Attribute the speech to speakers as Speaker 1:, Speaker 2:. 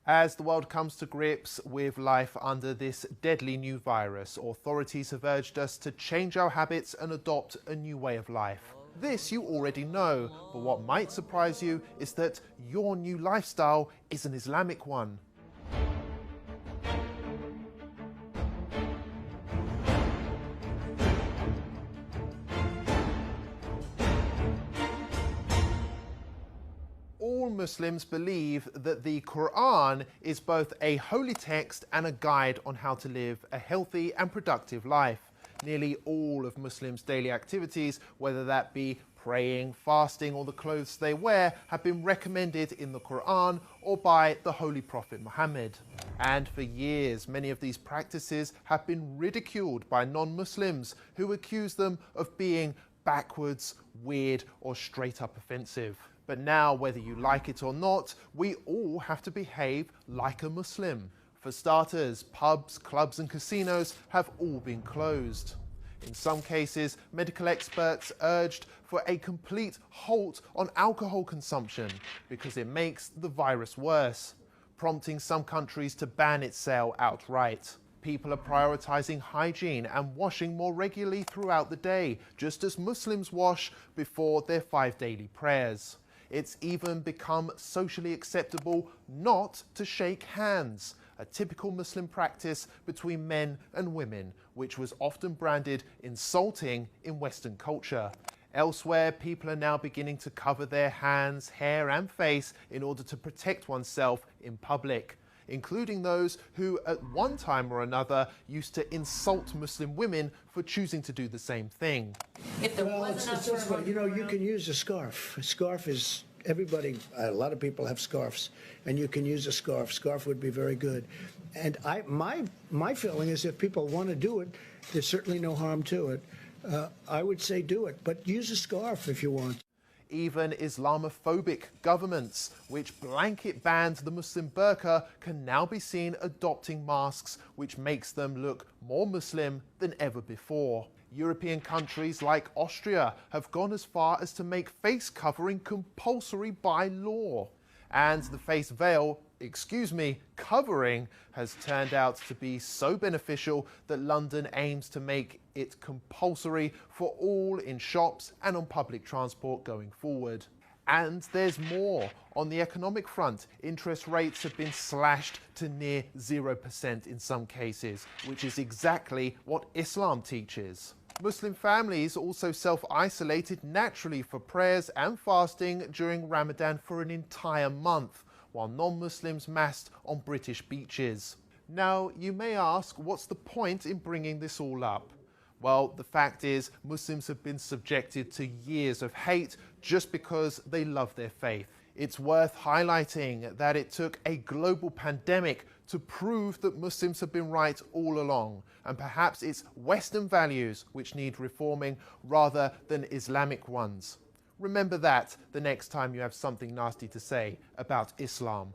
Speaker 1: As the world comes to grips with life under this deadly new virus, authorities have urged us to change our habits and adopt a new way of life. This you already know, but what might surprise you is that your new lifestyle is an Islamic one. All Muslims believe that the Quran is both a holy text and a guide on how to live a healthy and productive life. Nearly all of Muslims' daily activities, whether that be praying, fasting, or the clothes they wear, have been recommended in the Quran or by the Holy Prophet Muhammad. And for years, many of these practices have been ridiculed by non-Muslims who accuse them of being backwards, weird, or straight up offensive. But now, whether you like it or not, we all have to behave like a Muslim. For starters, pubs, clubs and casinos have all been closed. In some cases, medical experts urged for a complete halt on alcohol consumption because it makes the virus worse, prompting some countries to ban its sale outright. People are prioritizing hygiene and washing more regularly throughout the day, just as Muslims wash before their 5 daily prayers. It's even become socially acceptable not to shake hands, a typical Muslim practice between men and women, which was often branded insulting in Western culture. Elsewhere, people are now beginning to cover their hands, hair and face in order to protect oneself in public, including those who at one time or another used to insult Muslim women for choosing to do the same thing.
Speaker 2: If there wasn't
Speaker 3: this way, you can use a scarf. A scarf is, a lot of people have scarves, and you can use a scarf. Scarf would be very good. And my feeling is if people want to do it, there's certainly no harm to it. I would say do it, but use a scarf if you want.
Speaker 1: Even Islamophobic governments, which blanket banned the Muslim burqa, can now be seen adopting masks, which makes them look more Muslim than ever before. European countries like Austria have gone as far as to make face covering compulsory by law. And the face veil, covering, has turned out to be so beneficial that London aims to make it compulsory for all in shops and on public transport going forward. And there's more. On the economic front, interest rates have been slashed to near 0% in some cases, which is exactly what Islam teaches. Muslim families also self-isolated naturally for prayers and fasting during Ramadan for an entire month, while non-Muslims massed on British beaches. Now, you may ask, what's the point in bringing this all up? Well, the fact is, Muslims have been subjected to years of hate just because they love their faith. It's worth highlighting that it took a global pandemic to prove that Muslims have been right all along, and perhaps it's Western values which need reforming rather than Islamic ones. Remember that the next time you have something nasty to say about Islam.